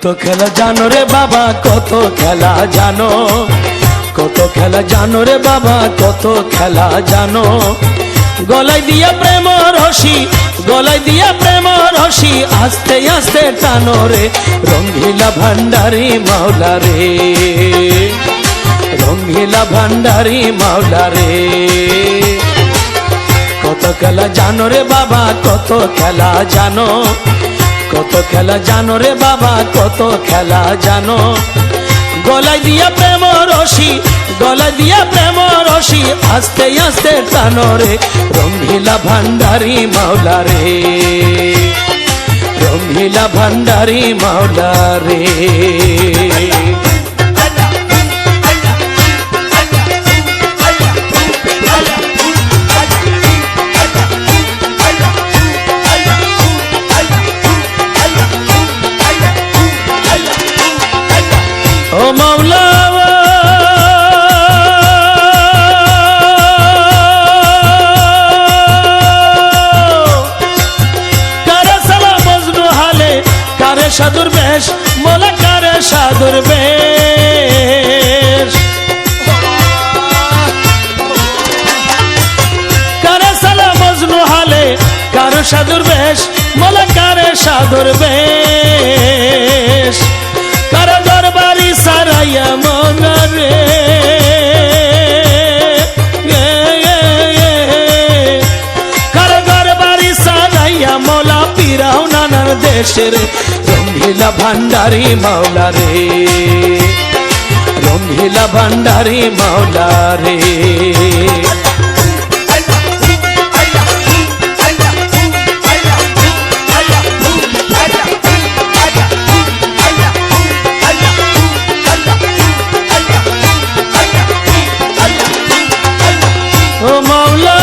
কত খেলা জানো রে বাবা, কত খেলা জানো, কত খেলা জানো রে বাবা, কত খেলা জানো। গলায় দিয়া প্রেম রশি, গলায় দিয়া প্রেম রশি, আস্তে আস্তে টানো রে রঙ্গিলা ভান্ডারি মাওলা রে, রঙ্গিলা ভান্ডারি মাওলা রে। কত খেলা জানো রে বাবা, কত খেলা জানো, কত খেলা জানো রে বাবা, কত খেলা জানো। গলায় দিয়া প্রেম রশি, গলায় দিয়া প্রেম রশি, আস্তে আস্তে টানো রে রঙ্গিলা ভান্ডারি মাওলা রে, রঙ্গিলা ভান্ডারি মাওলা রে। ও মাওলা কারে সালা মজনু হালে, কারে সাধুর বেশ, মোলা কারে সাধুর বেশ। কারে সালা মজনু হালে, কারে সাধুর বেশ, মোলা কারে সাধুর বেশ। কারে দরবারি সারাইয়া মনা রে, কারে দরবারি সারাইয়া মোলা পিরাও নানার দেশের রঙ্গিলা ভান্ডারি মাওলা রে, রঙ্গিলা ভান্ডারি মাওলা রে। ও মাওলা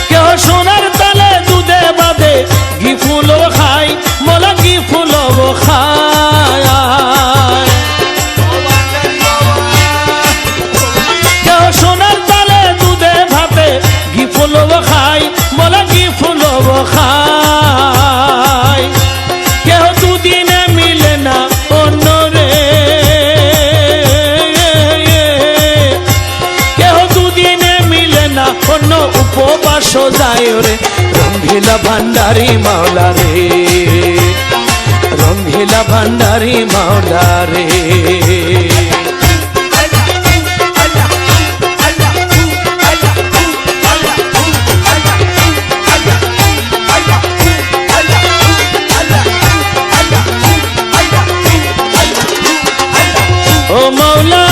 কেহ সোনার তালে দুধে বাঁধে, ঘি ফুলো খাই মোলা ঘি ফুলো খায়। কেহ সোনার তালে দুধে ভাতে, ঘি ফুলো খাই মোলা ঘি ফুলো খায়। কেহ দুদিনে মিলে না অন্য রে, কেহ দুদিনে মিলে না অন্য, উপবাস যায় রে রঙ্গিলা ভান্ডারি মাওলা রে, রঙ্গিলা ভান্ডারি মাওলা রে। ও মাওলা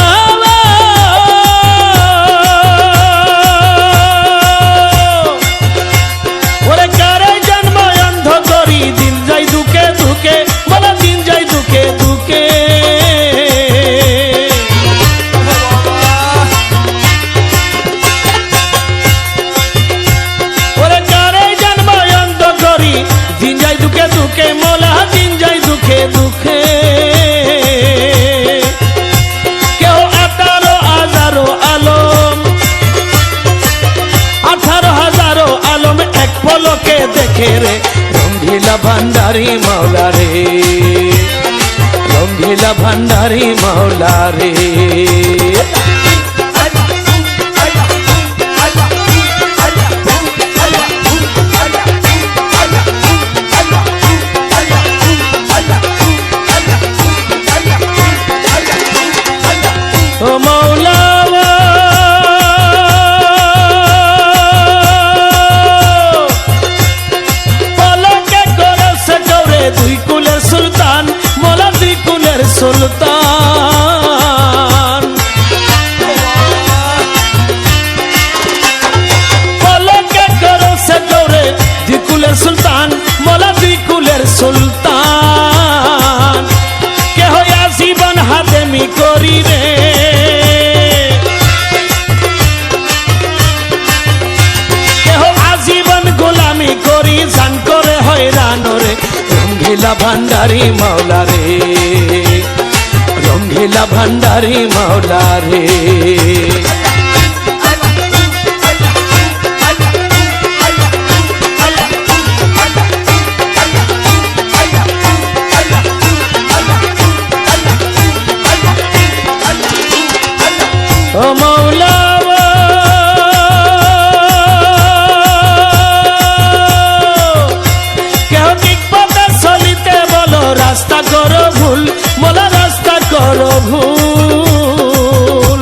ওরে কারে জন্ম অন্ধ করি, দিন যাই দুকে দুকে, বলা দিন যাই দুকে দুকে। ওরে কারে জন্ম অন্ধ করি, দিন যাই দুকে দুকে, মোলা দিন যাই দুকে দুকে। পলকে দেখে রে রঙ্গিলা ভান্ডারি মাওলা রে, রঙ্গিলা ভান্ডারি মাওলা রে। ও মাওলা দুই কুলের সুলতান, মোলা দুই কুলের সুলতান। পলকে করো সে গৌরে দুই কুলের সুলতান, মোলা দুই কুলের সুলতান। কেহ জীবন হাতেমি করি রে, কেহ আজীবন গোলামি করি, জান করে হয়রান রে রঙ্গিলা ভান্ডারি মাওলা রে, রঙ্গিলা ভান্ডারি মাওলা রে। রাস্তা করো ভুল, মোলা রাস্তা করো ভুল।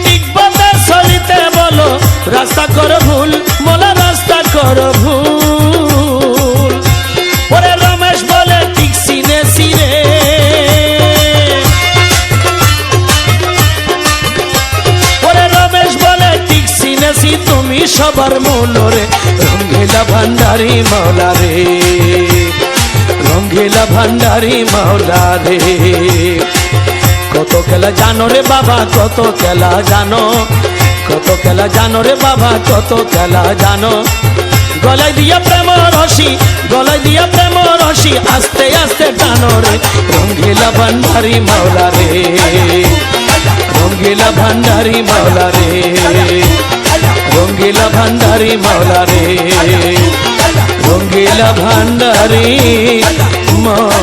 ঠিক পথে চলিতে বলো, রাস্তা করো ভুল, মোলা রাস্তা করো ভুল। ওরে রমেশ বলে ঠিক চিনেছি রে, ওরে রমেশ বলে ঠিক চিনেছি তুমি সবার মূল রে। রঙ্গিলা ভান্ডারি মাওলা রে, রঙ্গিলা ভান্ডারি মাওলা রে। কত খেলা জানো রে বাবা, কত খেলা জানো, কত খেলা জানো রে বাবা, কত খেলা জানো। গলায় দিয়া প্রেম রশি, গলায় দিয়া প্রেম রশি, আস্তে আস্তে টানো রে। রঙ্গিলা ভান্ডারি মাওলা রে, রঙ্গিলা ভান্ডারি মাওলা রে, রঙ্গিলা ভান্ডারি মাওলা রে, রঙ্গিলা ভান্ডারি মাওলা।